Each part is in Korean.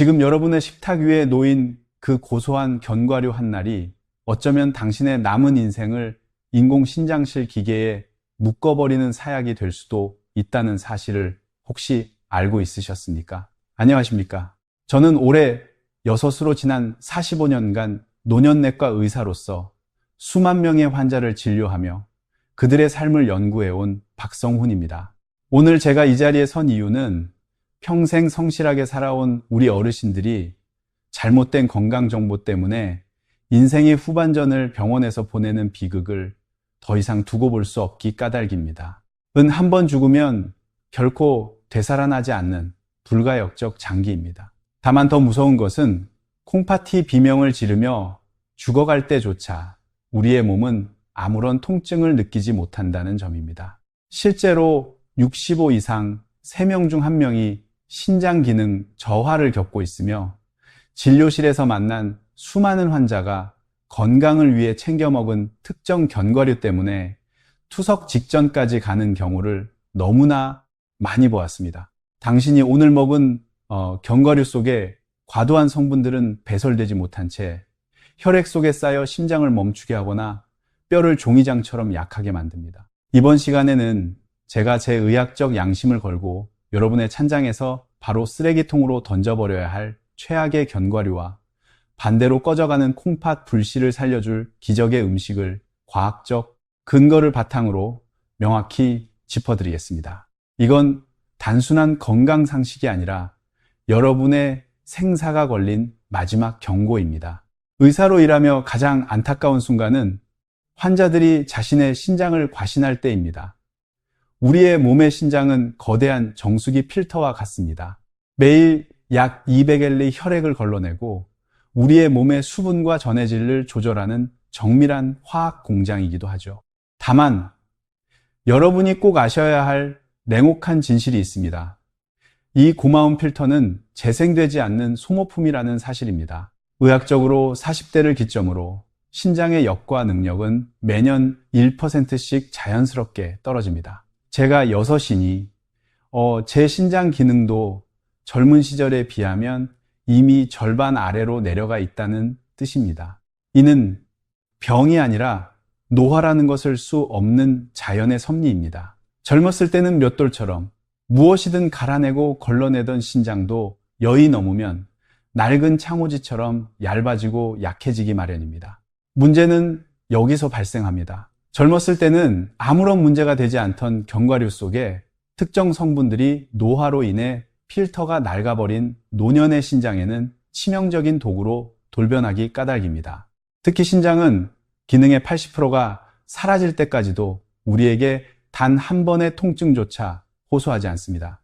지금 여러분의 식탁 위에 놓인 그 고소한 견과류 한 날이 어쩌면 당신의 남은 인생을 인공신장실 기계에 묶어버리는 사약이 될 수도 있다는 사실을 혹시 알고 있으셨습니까? 안녕하십니까? 저는 올해 6으로 지난 45년간 노년내과 의사로서 수만 명의 환자를 진료하며 그들의 삶을 연구해온 박성훈입니다. 오늘 제가 이 자리에 선 이유는 평생 성실하게 살아온 우리 어르신들이 잘못된 건강 정보 때문에 인생의 후반전을 병원에서 보내는 비극을 더 이상 두고 볼 수 없기 까닭입니다. 한 번 죽으면 결코 되살아나지 않는 불가역적 장기입니다. 다만 더 무서운 것은 콩팥이 비명을 지르며 죽어갈 때조차 우리의 몸은 아무런 통증을 느끼지 못한다는 점입니다. 실제로 65 이상 3명 중 1명이 신장 기능 저하를 겪고 있으며 진료실에서 만난 수많은 환자가 건강을 위해 챙겨 먹은 특정 견과류 때문에 투석 직전까지 가는 경우를 너무나 많이 보았습니다. 당신이 오늘 먹은 견과류 속에 과도한 성분들은 배설되지 못한 채 혈액 속에 쌓여 심장을 멈추게 하거나 뼈를 종이장처럼 약하게 만듭니다. 이번 시간에는 제가 제 의학적 양심을 걸고 여러분의 찬장에서 바로 쓰레기통으로 던져버려야 할 최악의 견과류와 반대로 꺼져가는 콩팥 불씨를 살려줄 기적의 음식을 과학적 근거를 바탕으로 명확히 짚어드리겠습니다. 이건 단순한 건강 상식이 아니라 여러분의 생사가 걸린 마지막 경고입니다. 의사로 일하며 가장 안타까운 순간은 환자들이 자신의 신장을 과신할 때입니다. 우리의 몸의 신장은 거대한 정수기 필터와 같습니다. 매일 약 200엘리 혈액을 걸러내고 우리의 몸의 수분과 전해질을 조절하는 정밀한 화학 공장이기도 하죠. 다만 여러분이 꼭 아셔야 할 냉혹한 진실이 있습니다. 이 고마운 필터는 재생되지 않는 소모품이라는 사실입니다. 의학적으로 40대를 기점으로 신장의 역과 능력은 매년 1%씩 자연스럽게 떨어집니다. 제가 6이니 제 신장 기능도 젊은 시절에 비하면 이미 절반 아래로 내려가 있다는 뜻입니다. 이는 병이 아니라 노화라는 것을 수 없는 자연의 섭리입니다. 젊었을 때는 맷돌처럼 무엇이든 갈아내고 걸러내던 신장도 여의 넘으면 낡은 창호지처럼 얇아지고 약해지기 마련입니다. 문제는 여기서 발생합니다. 젊었을 때는 아무런 문제가 되지 않던 견과류 속에 특정 성분들이 노화로 인해 필터가 낡아버린 노년의 신장에는 치명적인 도구로 돌변하기 까닭입니다. 특히 신장은 기능의 80%가 사라질 때까지도 우리에게 단 한 번의 통증조차 호소하지 않습니다.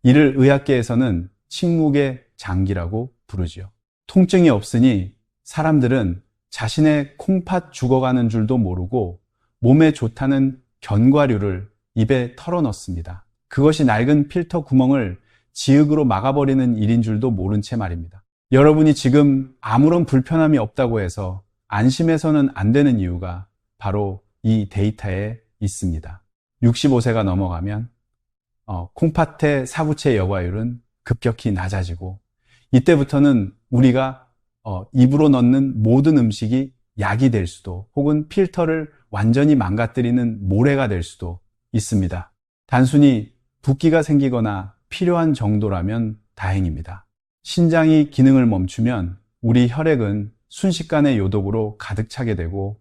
이를 의학계에서는 침묵의 장기라고 부르지요. 통증이 없으니 사람들은 자신의 콩팥 죽어가는 줄도 모르고 몸에 좋다는 견과류를 입에 털어넣습니다. 그것이 낡은 필터 구멍을 지흙으로 막아버리는 일인 줄도 모른 채 말입니다. 여러분이 지금 아무런 불편함이 없다고 해서 안심해서는 안 되는 이유가 바로 이 데이터에 있습니다. 65세가 넘어가면 콩팥의 사부체 여과율은 급격히 낮아지고 이때부터는 우리가 입으로 넣는 모든 음식이 약이 될 수도 혹은 필터를 완전히 망가뜨리는 모래가 될 수도 있습니다. 단순히 붓기가 생기거나 필요한 정도라면 다행입니다. 신장이 기능을 멈추면 우리 혈액은 순식간에 요독으로 가득 차게 되고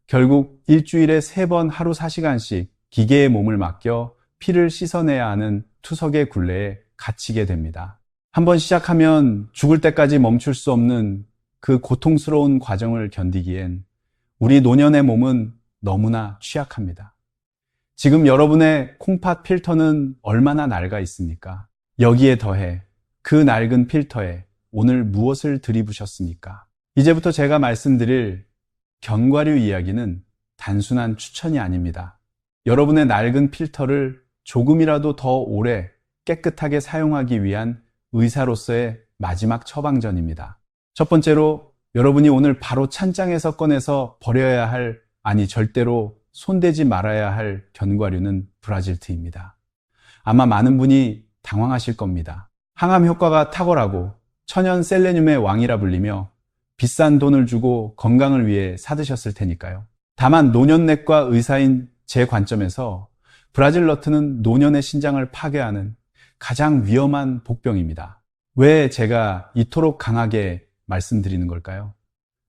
결국 일주일에 3번 하루 4시간씩 기계에 몸을 맡겨 피를 씻어내야 하는 투석의 굴레에 갇히게 됩니다. 한번 시작하면 죽을 때까지 멈출 수 없는 그 고통스러운 과정을 견디기엔 우리 노년의 몸은 너무나 취약합니다. 지금 여러분의 콩팥 필터는 얼마나 낡아 있습니까? 여기에 더해 그 낡은 필터에 오늘 무엇을 들이부셨습니까? 이제부터 제가 말씀드릴 견과류 이야기는 단순한 추천이 아닙니다. 여러분의 낡은 필터를 조금이라도 더 오래 깨끗하게 사용하기 위한 의사로서의 마지막 처방전입니다. 첫 번째로 여러분이 오늘 바로 찬장에서 꺼내서 버려야 할, 아니 절대로 손대지 말아야 할 견과류는 브라질트입니다. 아마 많은 분이 당황하실 겁니다. 항암 효과가 탁월하고 천연 셀레늄의 왕이라 불리며 비싼 돈을 주고 건강을 위해 사드셨을 테니까요. 다만 노년내과 의사인 제 관점에서 브라질 너트는 노년의 신장을 파괴하는 가장 위험한 복병입니다. 왜 제가 이토록 강하게 말씀드리는 걸까요?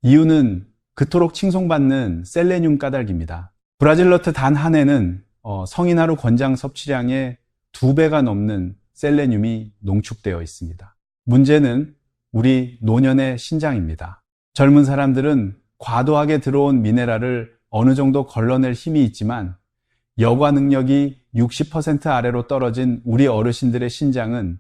이유는 그토록 칭송받는 셀레늄 까닭입니다. 브라질 너트 단 한 해는 성인 하루 권장 섭취량의 2배가 넘는 셀레늄이 농축되어 있습니다. 문제는 우리 노년의 신장입니다. 젊은 사람들은 과도하게 들어온 미네랄을 어느 정도 걸러낼 힘이 있지만 여과 능력이 60% 아래로 떨어진 우리 어르신들의 신장은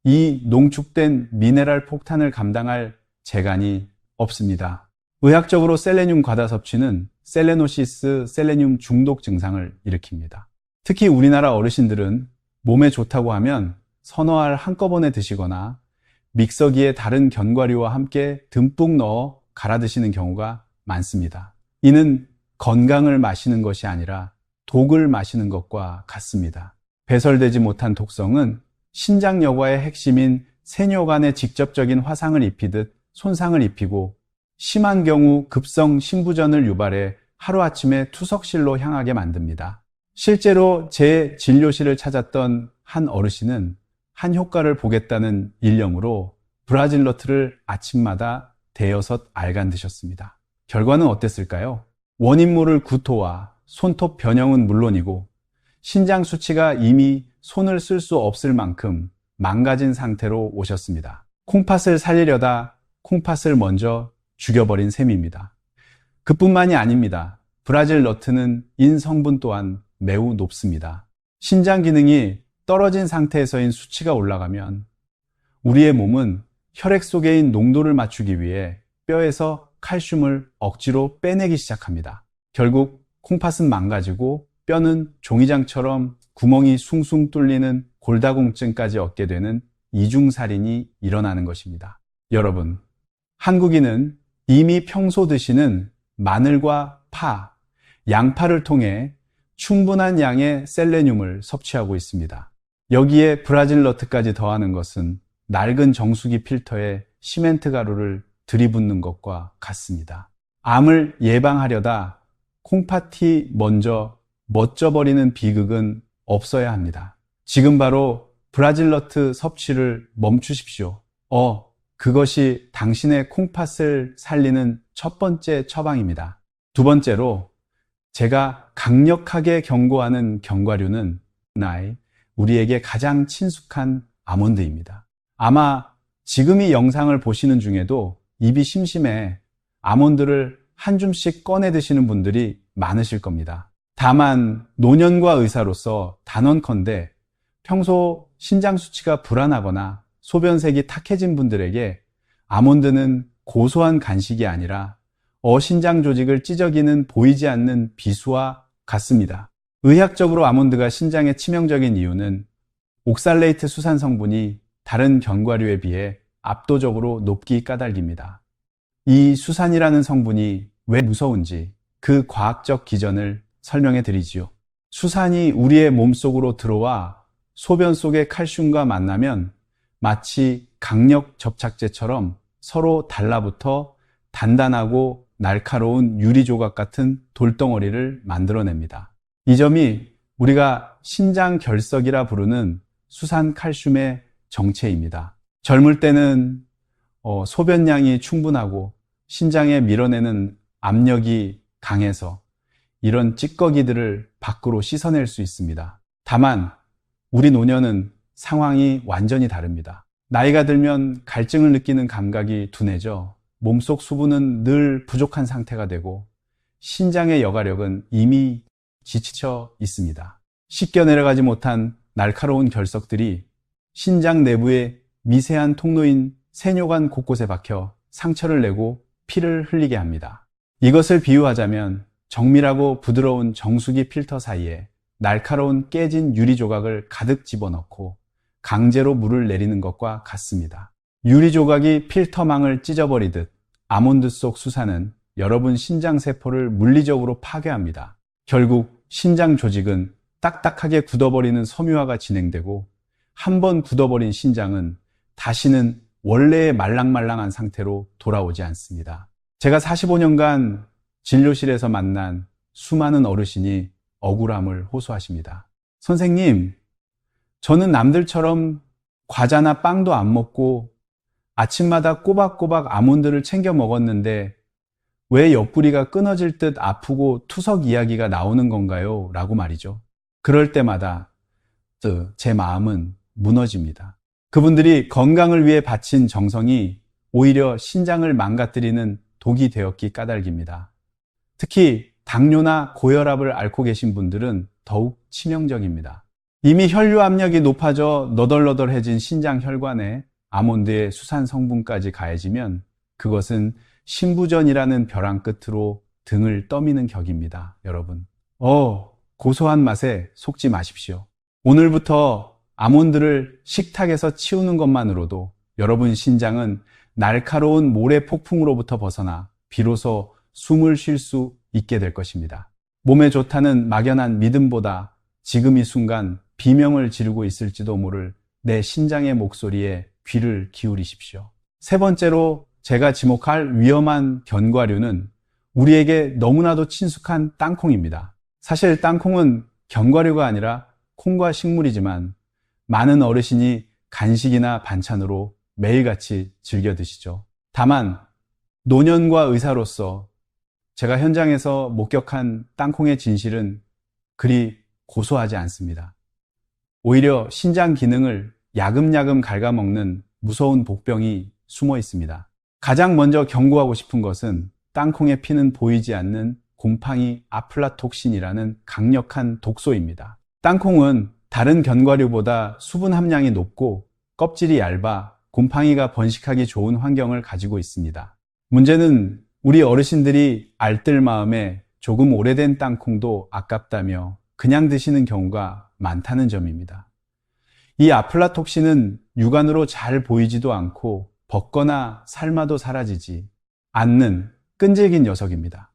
이 농축된 미네랄 폭탄을 감당할 재간이 없습니다. 의학적으로 셀레늄 과다 섭취는 셀레노시스, 셀레늄 중독 증상을 일으킵니다. 특히 우리나라 어르신들은 몸에 좋다고 하면 선호알 한꺼번에 드시거나 믹서기에 다른 견과류와 함께 듬뿍 넣어 갈아 드시는 경우가 많습니다. 이는 건강을 마시는 것이 아니라 독을 마시는 것과 같습니다. 배설되지 못한 독성은 신장 여과의 핵심인 세뇨간에 직접적인 화상을 입히듯 손상을 입히고 심한 경우 급성 신부전을 유발해 하루아침에 투석실로 향하게 만듭니다. 실제로 제 진료실을 찾았던 한 어르신은 한 효과를 보겠다는 일념으로 브라질 너트를 아침마다 대여섯 알간 드셨습니다. 결과는 어땠을까요? 원인 모를 구토와 손톱 변형은 물론이고 신장 수치가 이미 손을 쓸 수 없을 만큼 망가진 상태로 오셨습니다. 콩팥을 살리려다 콩팥을 먼저 죽여버린 셈입니다. 그뿐만이 아닙니다. 브라질 너트는 인 성분 또한 매우 높습니다. 신장 기능이 떨어진 상태에서인 수치가 올라가면 우리의 몸은 혈액 속의 농도를 맞추기 위해 뼈에서 칼슘을 억지로 빼내기 시작합니다. 결국 콩팥은 망가지고 뼈는 종이장처럼 구멍이 숭숭 뚫리는 골다공증까지 얻게 되는 이중살인이 일어나는 것입니다. 여러분, 한국인은 이미 평소 드시는 마늘과 파, 양파를 통해 충분한 양의 셀레늄을 섭취하고 있습니다. 여기에 브라질 너트까지 더하는 것은 낡은 정수기 필터에 시멘트 가루를 들이붓는 것과 같습니다. 암을 예방하려다 콩팥이 먼저 멋져버리는 비극은 없어야 합니다. 지금 바로 브라질 너트 섭취를 멈추십시오. 그것이 당신의 콩팥을 살리는 첫 번째 처방입니다. 두 번째로 제가 강력하게 경고하는 견과류는 우리에게 가장 친숙한 아몬드입니다. 아마 지금 이 영상을 보시는 중에도 입이 심심해 아몬드를 한 줌씩 꺼내 드시는 분들이 많으실 겁니다. 다만 노년과 의사로서 단언컨대 평소 신장 수치가 불안하거나 소변색이 탁해진 분들에게 아몬드는 고소한 간식이 아니라 어신장 조직을 찢어기는 보이지 않는 비수와 같습니다. 의학적으로 아몬드가 신장에 치명적인 이유는 옥살레이트 수산 성분이 다른 견과류에 비해 압도적으로 높기 까닭입니다. 이 수산이라는 성분이 왜 무서운지 그 과학적 기전을 설명해 드리지요. 수산이 우리의 몸속으로 들어와 소변 속의 칼슘과 만나면 마치 강력 접착제처럼 서로 달라붙어 단단하고 날카로운 유리 조각 같은 돌덩어리를 만들어냅니다. 이 점이 우리가 신장 결석이라 부르는 수산 칼슘의 정체입니다. 젊을 때는 소변량이 충분하고 신장에 밀어내는 압력이 강해서 이런 찌꺼기들을 밖으로 씻어낼 수 있습니다. 다만 우리 노년은 상황이 완전히 다릅니다. 나이가 들면 갈증을 느끼는 감각이 둔해져 몸속 수분은 늘 부족한 상태가 되고 신장의 여과력은 이미 지쳐 있습니다. 씻겨 내려가지 못한 날카로운 결석들이 신장 내부의 미세한 통로인 세뇨관 곳곳에 박혀 상처를 내고 피를 흘리게 합니다. 이것을 비유하자면 정밀하고 부드러운 정수기 필터 사이에 날카로운 깨진 유리 조각을 가득 집어넣고 강제로 물을 내리는 것과 같습니다. 유리 조각이 필터망을 찢어버리듯 아몬드 속 수산은 여러분 신장세포를 물리적으로 파괴합니다. 결국 신장 조직은 딱딱하게 굳어버리는 섬유화가 진행되고 한 번 굳어버린 신장은 다시는 원래의 말랑말랑한 상태로 돌아오지 않습니다. 제가 45년간 진료실에서 만난 수많은 어르신이 억울함을 호소하십니다. 선생님, 저는 남들처럼 과자나 빵도 안 먹고 아침마다 꼬박꼬박 아몬드를 챙겨 먹었는데 왜 옆구리가 끊어질 듯 아프고 투석 이야기가 나오는 건가요? 라고 말이죠. 그럴 때마다 제 마음은 무너집니다. 그분들이 건강을 위해 바친 정성이 오히려 신장을 망가뜨리는 독이 되었기 까닭입니다. 특히 당뇨나 고혈압을 앓고 계신 분들은 더욱 치명적입니다. 이미 혈류 압력이 높아져 너덜너덜해진 신장 혈관에 아몬드의 수산 성분까지 가해지면 그것은 신부전이라는 벼랑 끝으로 등을 떠미는 격입니다. 여러분, 고소한 맛에 속지 마십시오. 오늘부터 아몬드를 식탁에서 치우는 것만으로도 여러분 신장은 날카로운 모래 폭풍으로부터 벗어나 비로소 숨을 쉴 수 있게 될 것입니다. 몸에 좋다는 막연한 믿음보다 지금 이 순간 비명을 지르고 있을지도 모를 내 신장의 목소리에 귀를 기울이십시오. 세 번째로 제가 지목할 위험한 견과류는 우리에게 너무나도 친숙한 땅콩입니다. 사실 땅콩은 견과류가 아니라 콩과 식물이지만 많은 어르신이 간식이나 반찬으로 매일같이 즐겨 드시죠. 다만 노년과 의사로서 제가 현장에서 목격한 땅콩의 진실은 그리 고소하지 않습니다. 오히려 신장 기능을 야금야금 갉아먹는 무서운 복병이 숨어 있습니다. 가장 먼저 경고하고 싶은 것은 땅콩에 피는 보이지 않는 곰팡이 아플라톡신이라는 강력한 독소입니다. 땅콩은 다른 견과류보다 수분 함량이 높고 껍질이 얇아 곰팡이가 번식하기 좋은 환경을 가지고 있습니다. 문제는 우리 어르신들이 알뜰 마음에 조금 오래된 땅콩도 아깝다며 그냥 드시는 경우가 많다는 점입니다. 이 아플라톡신은 육안으로 잘 보이지도 않고 벗거나 삶아도 사라지지 않는 끈질긴 녀석입니다.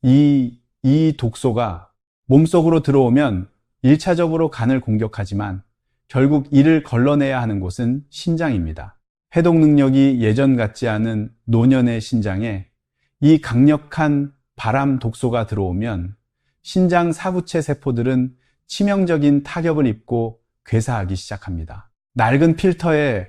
이 독소가 몸속으로 들어오면 1차적으로 간을 공격하지만 결국 이를 걸러내야 하는 곳은 신장입니다. 해독 능력이 예전 같지 않은 노년의 신장에 이 강력한 발암 독소가 들어오면 신장 사구체 세포들은 치명적인 타격을 입고 괴사하기 시작합니다. 낡은 필터에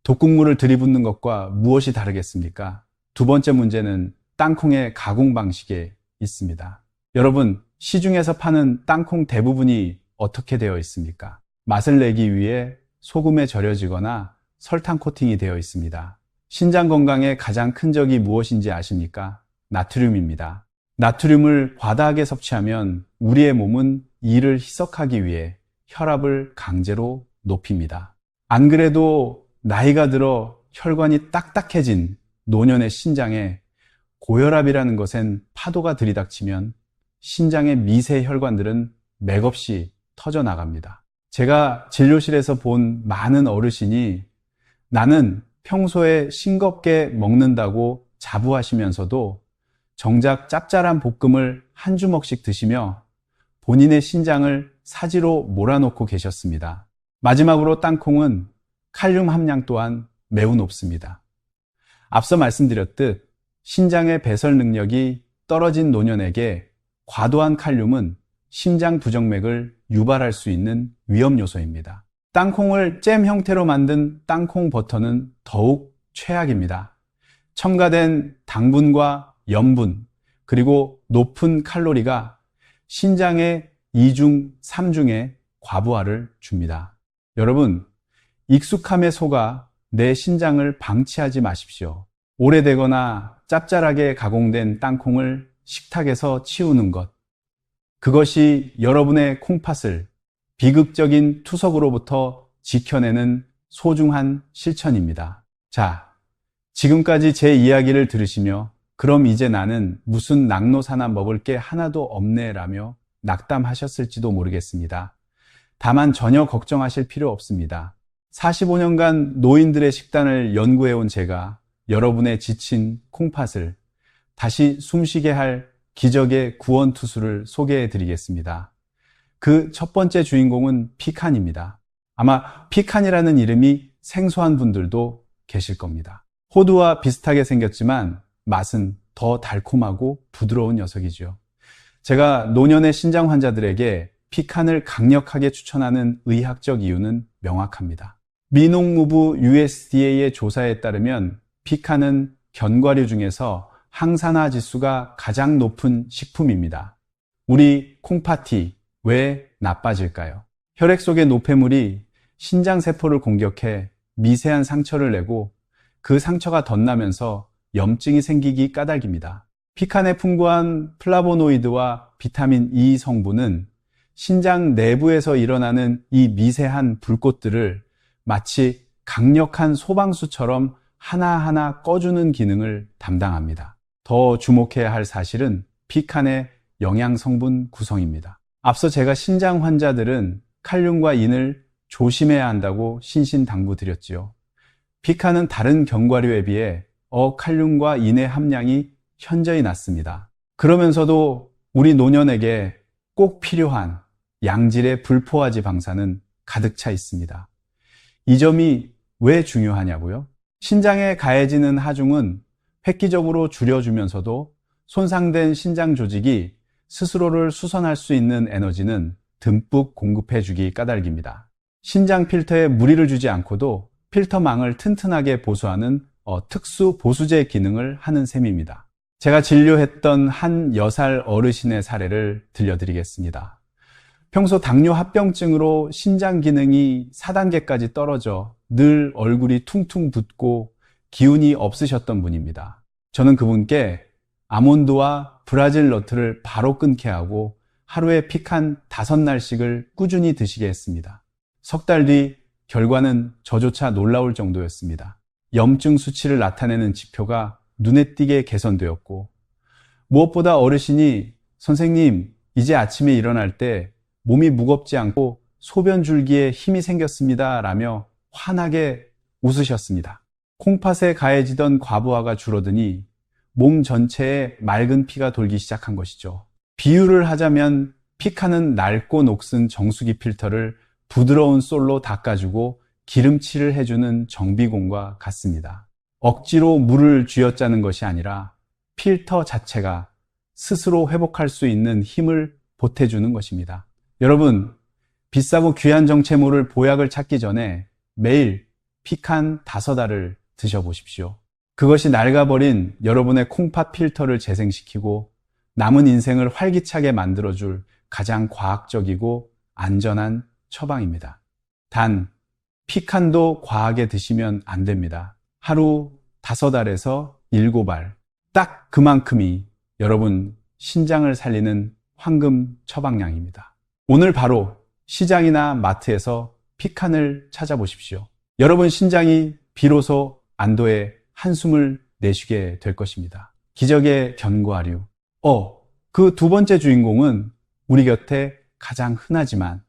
독극물을 들이붓는 것과 무엇이 다르겠습니까? 두 번째 문제는 땅콩의 가공 방식에 있습니다. 여러분, 시중에서 파는 땅콩 대부분이 어떻게 되어 있습니까? 맛을 내기 위해 소금에 절여지거나 설탕 코팅이 되어 있습니다. 신장 건강에 가장 큰 적이 무엇인지 아십니까? 나트륨입니다. 나트륨을 과다하게 섭취하면 우리의 몸은 이를 희석하기 위해 혈압을 강제로 높입니다. 안 그래도 나이가 들어 혈관이 딱딱해진 노년의 신장에 고혈압이라는 것엔 파도가 들이닥치면 신장의 미세 혈관들은 맥없이 터져나갑니다. 제가 진료실에서 본 많은 어르신이 나는 평소에 싱겁게 먹는다고 자부하시면서도 정작 짭짤한 볶음을 한 주먹씩 드시며 본인의 신장을 사지로 몰아놓고 계셨습니다. 마지막으로 땅콩은 칼륨 함량 또한 매우 높습니다. 앞서 말씀드렸듯 신장의 배설 능력이 떨어진 노년에게 과도한 칼륨은 심장 부정맥을 유발할 수 있는 위험 요소입니다. 땅콩을 잼 형태로 만든 땅콩 버터는 더욱 최악입니다. 첨가된 당분과 염분, 그리고 높은 칼로리가 신장의 2중, 3중에 과부하를 줍니다. 여러분, 익숙함에 속아 내 신장을 방치하지 마십시오. 오래되거나 짭짤하게 가공된 땅콩을 식탁에서 치우는 것, 그것이 여러분의 콩팥을 비극적인 투석으로부터 지켜내는 소중한 실천입니다. 자, 지금까지 제 이야기를 들으시며 그럼 이제 나는 무슨 낙노사나 먹을 게 하나도 없네 라며 낙담하셨을지도 모르겠습니다. 다만 전혀 걱정하실 필요 없습니다. 45년간 노인들의 식단을 연구해온 제가 여러분의 지친 콩팥을 다시 숨쉬게 할 기적의 구원투수를 소개해 드리겠습니다. 그 첫 번째 주인공은 피칸입니다. 아마 피칸이라는 이름이 생소한 분들도 계실 겁니다. 호두와 비슷하게 생겼지만 맛은 더 달콤하고 부드러운 녀석이죠. 제가 노년의 신장 환자들에게 피칸을 강력하게 추천하는 의학적 이유는 명확합니다. 미농무부 USDA의 조사에 따르면 피칸은 견과류 중에서 항산화 지수가 가장 높은 식품입니다. 우리 콩팥이 왜 나빠질까요? 혈액 속의 노폐물이 신장세포를 공격해 미세한 상처를 내고 그 상처가 덧나면서 염증이 생기기 까닭입니다. 피칸에 풍부한 플라보노이드와 비타민 E 성분은 신장 내부에서 일어나는 이 미세한 불꽃들을 마치 강력한 소방수처럼 하나하나 꺼주는 기능을 담당합니다. 더 주목해야 할 사실은 피칸의 영양성분 구성입니다. 앞서 제가 신장 환자들은 칼륨과 인을 조심해야 한다고 신신당부드렸지요. 피칸은 다른 견과류에 비해 어칼륨과 인의 함량이 현저히 낮습니다. 그러면서도 우리 노년에게 꼭 필요한 양질의 불포화지 방사는 가득 차 있습니다. 이 점이 왜 중요하냐고요? 신장에 가해지는 하중은 획기적으로 줄여주면서도 손상된 신장 조직이 스스로를 수선할 수 있는 에너지는 듬뿍 공급해주기 까닭입니다. 신장 필터에 무리를 주지 않고도 필터망을 튼튼하게 보수하는 특수 보수제 기능을 하는 셈입니다. 제가 진료했던 한 6살 어르신의 사례를 들려드리겠습니다. 평소 당뇨 합병증으로 신장 기능이 4단계까지 떨어져 늘 얼굴이 퉁퉁 붓고 기운이 없으셨던 분입니다. 저는 그분께 아몬드와 브라질 너트를 바로 끊게 하고 하루에 피칸 5날씩을 꾸준히 드시게 했습니다. 석 달 뒤 결과는 저조차 놀라울 정도였습니다. 염증 수치를 나타내는 지표가 눈에 띄게 개선되었고, 무엇보다 어르신이 선생님, 이제 아침에 일어날 때 몸이 무겁지 않고 소변 줄기에 힘이 생겼습니다 라며 환하게 웃으셨습니다. 콩팥에 가해지던 과부하가 줄어드니 몸 전체에 맑은 피가 돌기 시작한 것이죠. 비유를 하자면 피칸은 낡고 녹슨 정수기 필터를 부드러운 솔로 닦아주고 기름칠을 해주는 정비공과 같습니다. 억지로 물을 쥐어짜는 것이 아니라 필터 자체가 스스로 회복할 수 있는 힘을 보태주는 것입니다. 여러분, 비싸고 귀한 정체모를 보약을 찾기 전에 매일 피칸 5알을 드셔보십시오. 그것이 낡아버린 여러분의 콩팥 필터를 재생시키고 남은 인생을 활기차게 만들어줄 가장 과학적이고 안전한 처방입니다. 단, 피칸도 과하게 드시면 안 됩니다. 하루 5알에서 7알, 딱 그만큼이 여러분 신장을 살리는 황금 처방량입니다. 오늘 바로 시장이나 마트에서 피칸을 찾아보십시오. 여러분 신장이 비로소 안도의 한숨을 내쉬게 될 것입니다. 기적의 견과류. 그 두 번째 주인공은 우리 곁에 가장 흔하지만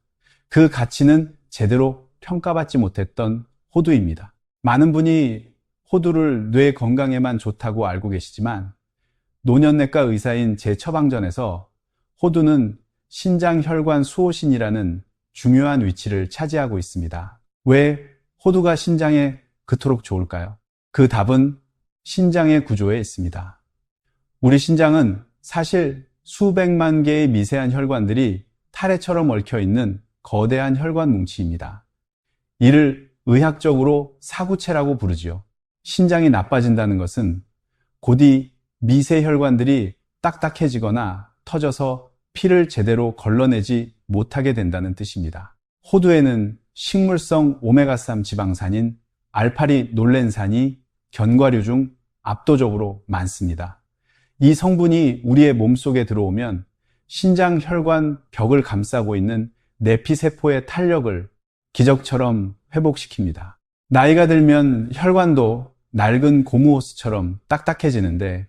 그 가치는 제대로 평가받지 못했던 호두입니다. 많은 분이 호두를 뇌 건강에만 좋다고 알고 계시지만 노년내과 의사인 제 처방전에서 호두는 신장혈관 수호신이라는 중요한 위치를 차지하고 있습니다. 왜 호두가 신장에 그토록 좋을까요? 그 답은 신장의 구조에 있습니다. 우리 신장은 사실 수백만 개의 미세한 혈관들이 타래처럼 얽혀있는 거대한 혈관 뭉치입니다. 이를 의학적으로 사구체라고 부르지요. 신장이 나빠진다는 것은 곧이 미세 혈관들이 딱딱해지거나 터져서 피를 제대로 걸러내지 못하게 된다는 뜻입니다. 호두에는 식물성 오메가3 지방산인 알파리놀렌산이 견과류 중 압도적으로 많습니다. 이 성분이 우리의 몸속에 들어오면 신장 혈관 벽을 감싸고 있는 내피세포의 탄력을 기적처럼 회복시킵니다. 나이가 들면 혈관도 낡은 고무 호스처럼 딱딱해지는데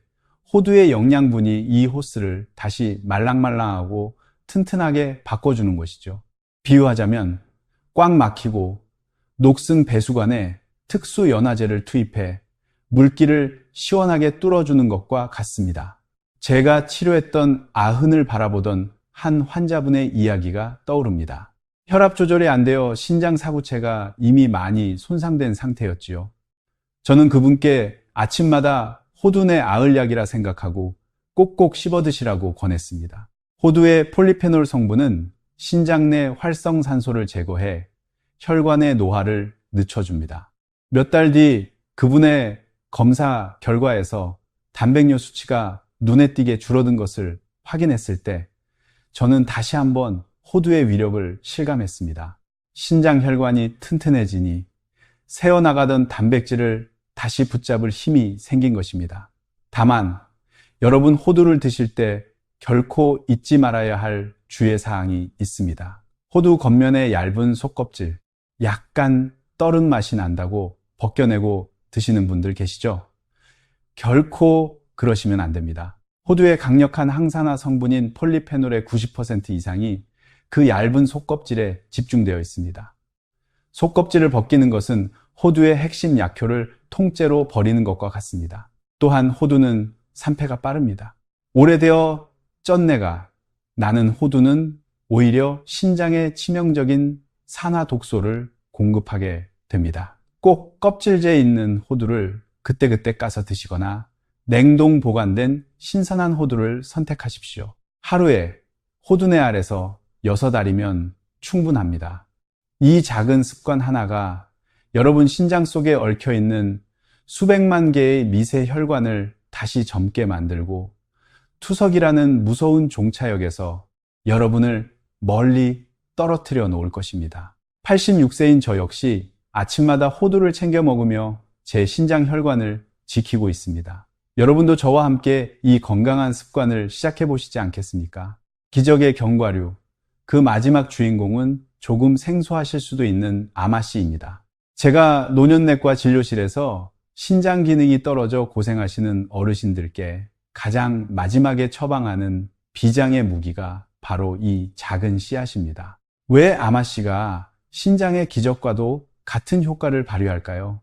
호두의 영양분이 이 호스를 다시 말랑말랑하고 튼튼하게 바꿔주는 것이죠. 비유하자면 꽉 막히고 녹슨 배수관에 특수 연화제를 투입해 물기를 시원하게 뚫어주는 것과 같습니다. 제가 치료했던 아흔을 바라보던 한 환자분의 이야기가 떠오릅니다. 혈압 조절이 안 되어 신장 사구체가 이미 많이 손상된 상태였지요. 저는 그분께 아침마다 호두 내 아을약이라 생각하고 꼭꼭 씹어 드시라고 권했습니다. 호두의 폴리페놀 성분은 신장 내 활성산소를 제거해 혈관의 노화를 늦춰줍니다. 몇 달 뒤 그분의 검사 결과에서 단백뇨 수치가 눈에 띄게 줄어든 것을 확인했을 때 저는 다시 한번 호두의 위력을 실감했습니다. 신장 혈관이 튼튼해지니 새어나가던 단백질을 다시 붙잡을 힘이 생긴 것입니다. 다만 여러분 호두를 드실 때 결코 잊지 말아야 할 주의사항이 있습니다. 호두 겉면의 얇은 속껍질, 약간 떠른 맛이 난다고 벗겨내고 드시는 분들 계시죠? 결코 그러시면 안 됩니다. 호두의 강력한 항산화 성분인 폴리페놀의 90% 이상이 그 얇은 속껍질에 집중되어 있습니다. 속껍질을 벗기는 것은 호두의 핵심 약효를 통째로 버리는 것과 같습니다. 또한 호두는 산패가 빠릅니다. 오래되어 쩐내가 나는 호두는 오히려 신장에 치명적인 산화 독소를 공급하게 됩니다. 꼭 껍질째 있는 호두를 그때그때 까서 드시거나 냉동 보관된 신선한 호두를 선택하십시오. 하루에 호두내 알에서 6알이면 충분합니다. 이 작은 습관 하나가 여러분 신장 속에 얽혀있는 수백만 개의 미세 혈관을 다시 젊게 만들고 투석이라는 무서운 종차역에서 여러분을 멀리 떨어뜨려 놓을 것입니다. 86세인 저 역시 아침마다 호두를 챙겨 먹으며 제 신장 혈관을 지키고 있습니다. 여러분도 저와 함께 이 건강한 습관을 시작해 보시지 않겠습니까? 기적의 견과류, 그 마지막 주인공은 조금 생소하실 수도 있는 아마씨입니다. 제가 노년내과 진료실에서 신장 기능이 떨어져 고생하시는 어르신들께 가장 마지막에 처방하는 비장의 무기가 바로 이 작은 씨앗입니다. 왜 아마씨가 신장의 기적과도 같은 효과를 발휘할까요?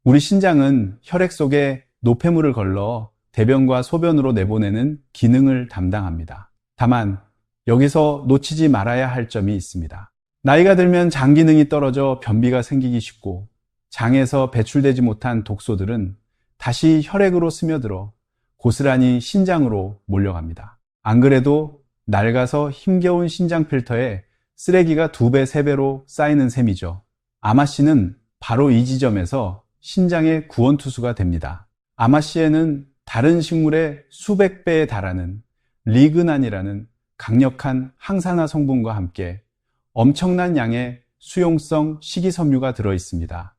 우리 신장은 혈액 속에 노폐물을 걸러 대변과 소변으로 내보내는 기능을 담당합니다. 다만 여기서 놓치지 말아야 할 점이 있습니다. 나이가 들면 장 기능이 떨어져 변비가 생기기 쉽고 장에서 배출되지 못한 독소들은 다시 혈액으로 스며들어 고스란히 신장으로 몰려갑니다. 안 그래도 낡아서 힘겨운 신장 필터에 쓰레기가 2배, 3배로 쌓이는 셈이죠. 아마씨는 바로 이 지점에서 신장의 구원투수가 됩니다. 아마씨에는 다른 식물의 수백 배에 달하는 리그난이라는 강력한 항산화 성분과 함께 엄청난 양의 수용성 식이섬유가 들어있습니다.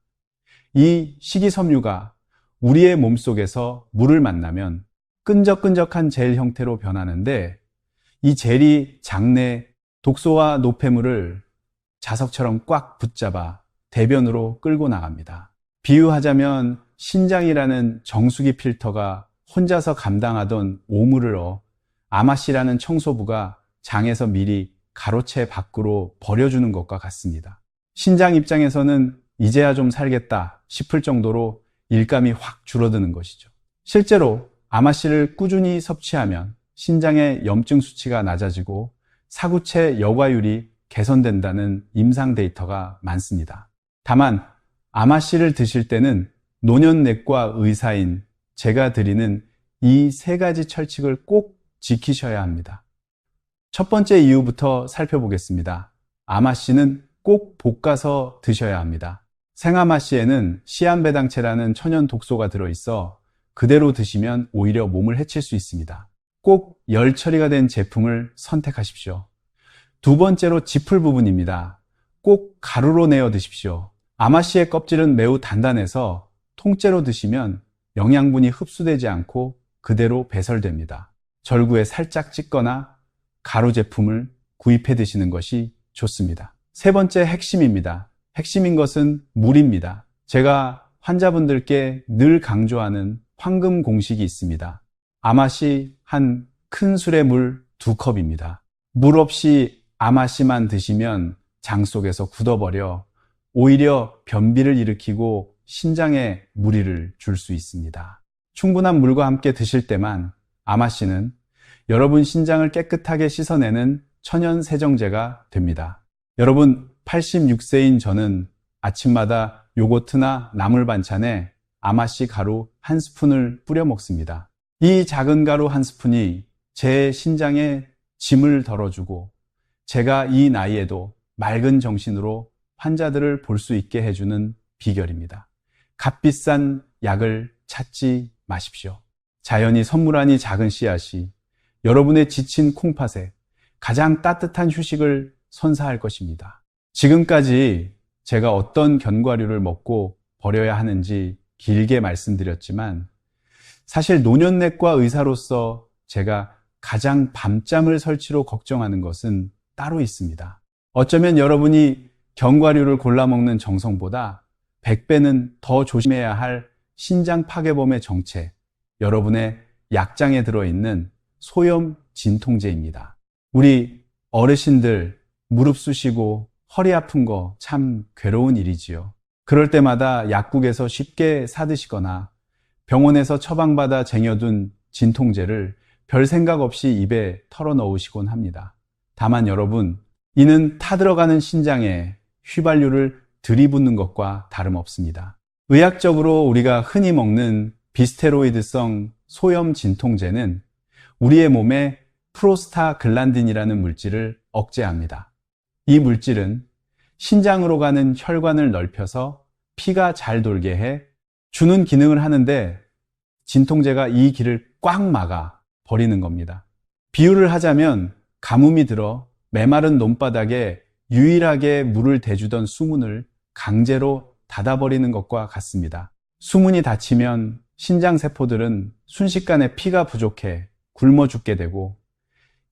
이 식이섬유가 우리의 몸속에서 물을 만나면 끈적끈적한 젤 형태로 변하는데 이 젤이 장내 독소와 노폐물을 자석처럼 꽉 붙잡아 대변으로 끌고 나갑니다. 비유하자면 신장이라는 정수기 필터가 혼자서 감당하던 오물을 아마씨라는 청소부가 장에서 미리 가로채 밖으로 버려주는 것과 같습니다. 신장 입장에서는 이제야 좀 살겠다 싶을 정도로 일감이 확 줄어드는 것이죠. 실제로 아마씨를 꾸준히 섭취하면 신장의 염증 수치가 낮아지고 사구체 여과율이 개선된다는 임상 데이터가 많습니다. 다만 아마씨를 드실 때는 노년내과 의사인 제가 드리는 이 3가지 철칙을 꼭 지키셔야 합니다. 첫 번째 이유부터 살펴보겠습니다. 아마씨는 꼭 볶아서 드셔야 합니다. 생아마씨에는 시안배당체라는 천연 독소가 들어있어 그대로 드시면 오히려 몸을 해칠 수 있습니다. 꼭 열 처리가 된 제품을 선택하십시오. 두 번째로 지풀 부분입니다. 꼭 가루로 내어 드십시오. 아마씨의 껍질은 매우 단단해서 통째로 드시면 영양분이 흡수되지 않고 그대로 배설됩니다. 절구에 살짝 찍거나 가루 제품을 구입해 드시는 것이 좋습니다. 세 번째 핵심입니다. 핵심인 것은 물입니다. 제가 환자분들께 늘 강조하는 황금 공식이 있습니다. 아마씨 한 큰 술의 물 2컵입니다. 물 없이 아마씨만 드시면 장 속에서 굳어버려 오히려 변비를 일으키고 신장에 무리를 줄 수 있습니다. 충분한 물과 함께 드실 때만 아마씨는 여러분 신장을 깨끗하게 씻어내는 천연 세정제가 됩니다. 여러분 86세인 저는 아침마다 요거트나 나물 반찬에 아마씨 가루 한 스푼을 뿌려 먹습니다. 이 작은 가루 한 스푼이 제 신장에 짐을 덜어주고 제가 이 나이에도 맑은 정신으로 환자들을 볼 수 있게 해주는 비결입니다. 값비싼 약을 찾지 마십시오. 자연이 선물하니 작은 씨앗이 여러분의 지친 콩팥에 가장 따뜻한 휴식을 선사할 것입니다. 지금까지 제가 어떤 견과류를 먹고 버려야 하는지 길게 말씀드렸지만 사실 노년내과 의사로서 제가 가장 밤잠을 설치로 걱정하는 것은 따로 있습니다. 어쩌면 여러분이 견과류를 골라 먹는 정성보다 100배는 더 조심해야 할 신장 파괴범의 정체, 여러분의 약장에 들어있는 소염 진통제입니다. 우리 어르신들 무릎 쑤시고 허리 아픈 거 참 괴로운 일이지요. 그럴 때마다 약국에서 쉽게 사드시거나 병원에서 처방받아 쟁여둔 진통제를 별 생각 없이 입에 털어넣으시곤 합니다. 다만 여러분, 이는 타들어가는 신장에 휘발유를 들이붓는 것과 다름없습니다. 의학적으로 우리가 흔히 먹는 비스테로이드성 소염 진통제는 우리의 몸에 프로스타글란딘이라는 물질을 억제합니다. 이 물질은 신장으로 가는 혈관을 넓혀서 피가 잘 돌게 해 주는 기능을 하는데 진통제가 이 길을 꽉 막아 버리는 겁니다. 비유를 하자면 가뭄이 들어 메마른 논바닥에 유일하게 물을 대주던 수문을 강제로 닫아버리는 것과 같습니다. 수문이 닫히면 신장세포들은 순식간에 피가 부족해 굶어 죽게 되고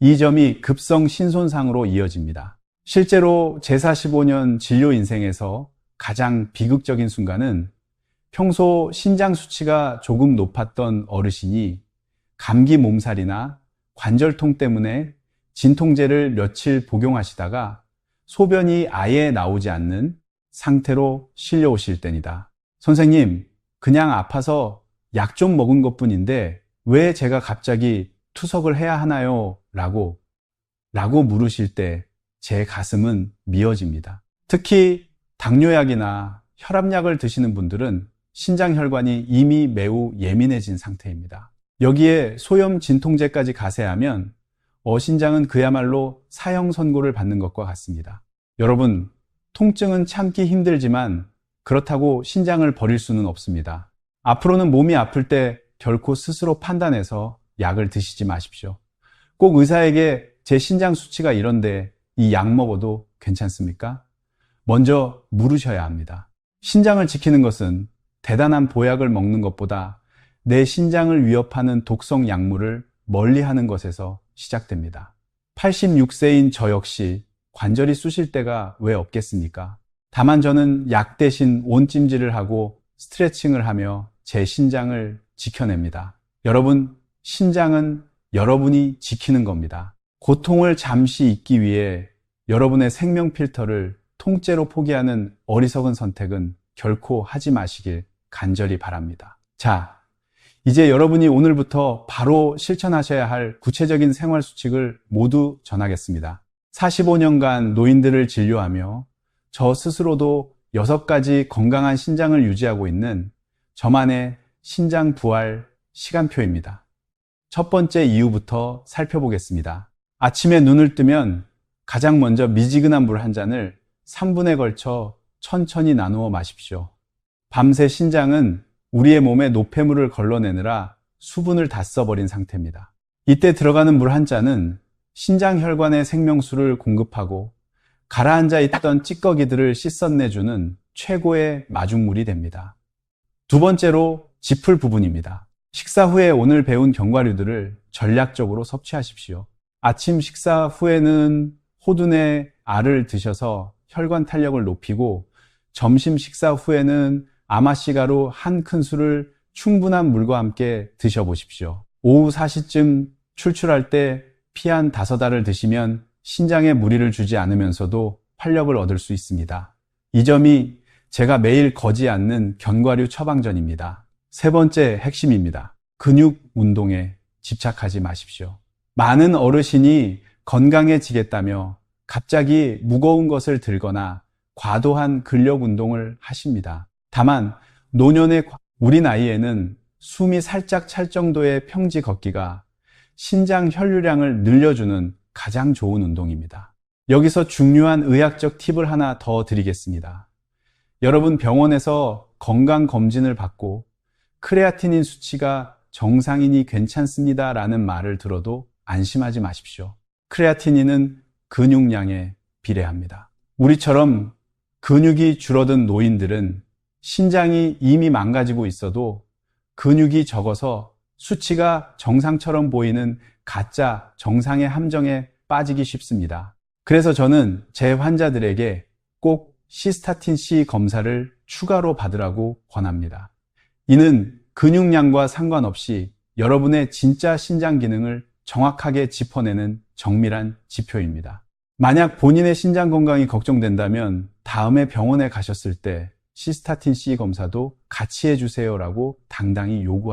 이 점이 급성 신손상으로 이어집니다. 실제로 제45년 진료 인생에서 가장 비극적인 순간은 평소 신장 수치가 조금 높았던 어르신이 감기 몸살이나 관절통 때문에 진통제를 며칠 복용하시다가 소변이 아예 나오지 않는 상태로 실려오실 때니다. 선생님, 그냥 아파서 약 좀 먹은 것뿐인데 왜 제가 갑자기 투석을 해야 하나요? 라고 물으실 때 제 가슴은 미어집니다. 특히 당뇨약이나 혈압약을 드시는 분들은 신장혈관이 이미 매우 예민해진 상태입니다. 여기에 소염 진통제까지 가세하면 어신장은 그야말로 사형 선고를 받는 것과 같습니다. 여러분, 통증은 참기 힘들지만 그렇다고 신장을 버릴 수는 없습니다. 앞으로는 몸이 아플 때 결코 스스로 판단해서 약을 드시지 마십시오. 꼭 의사에게 제 신장 수치가 이런데 이 약 먹어도 괜찮습니까? 먼저 물으셔야 합니다. 신장을 지키는 것은 대단한 보약을 먹는 것보다 내 신장을 위협하는 독성 약물을 멀리하는 것에서 시작됩니다. 86세인 저 역시 관절이 쑤실 때가 왜 없겠습니까? 다만 저는 약 대신 온찜질을 하고 스트레칭을 하며 제 신장을 지켜냅니다. 여러분, 신장은 여러분이 지키는 겁니다. 고통을 잠시 잊기 위해 여러분의 생명 필터를 통째로 포기하는 어리석은 선택은 결코 하지 마시길 간절히 바랍니다. 자, 이제 여러분이 오늘부터 바로 실천하셔야 할 구체적인 생활 수칙을 모두 전하겠습니다. 45년간 노인들을 진료하며 저 스스로도 6가지 건강한 신장을 유지하고 있는 저만의 신장 부활 시간표입니다. 첫 번째 이유부터 살펴보겠습니다. 아침에 눈을 뜨면 가장 먼저 미지근한 물 한 잔을 3분에 걸쳐 천천히 나누어 마십시오. 밤새 신장은 우리의 몸에 노폐물을 걸러내느라 수분을 다 써버린 상태입니다. 이때 들어가는 물 한 잔은 신장혈관에 생명수를 공급하고 가라앉아 있던 찌꺼기들을 씻어내주는 최고의 마중물이 됩니다. 두 번째로 짚을 부분입니다. 식사 후에 오늘 배운 견과류들을 전략적으로 섭취하십시오. 아침 식사 후에는 호두내 알을 드셔서 혈관 탄력을 높이고 점심 식사 후에는 아마씨 가루 한 큰술을 충분한 물과 함께 드셔보십시오. 오후 4시쯤 출출할 때 피 한 5알을 드시면 신장에 무리를 주지 않으면서도 활력을 얻을 수 있습니다. 이 점이 제가 매일 거지 않는 견과류 처방전입니다. 세 번째 핵심입니다. 근육 운동에 집착하지 마십시오. 많은 어르신이 건강해지겠다며 갑자기 무거운 것을 들거나 과도한 근력 운동을 하십니다. 다만 노년의 우리 나이에는 숨이 살짝 찰 정도의 평지 걷기가 신장 혈류량을 늘려주는 가장 좋은 운동입니다. 여기서 중요한 의학적 팁을 하나 더 드리겠습니다. 여러분 병원에서 건강검진을 받고 크레아티닌 수치가 정상이니 괜찮습니다 라는 말을 들어도 안심하지 마십시오. 크레아티닌은 근육량에 비례합니다. 우리처럼 근육이 줄어든 노인들은 신장이 이미 망가지고 있어도 근육이 적어서 수치가 정상처럼 보이는 가짜 정상의 함정에 빠지기 쉽습니다. 그래서 저는 제 환자들에게 꼭 시스타틴C 검사를 추가로 받으라고 권합니다. 이는 근육량과 상관없이 여러분의 진짜 신장 기능을 정확하게 짚어내는 정밀한 지표입니다. 만약 본인의 신장 건강이 걱정된다면 다음에 병원에 가셨을 때 시스타틴C 검사도 같이 해주세요라고 당당히 요구하십시오.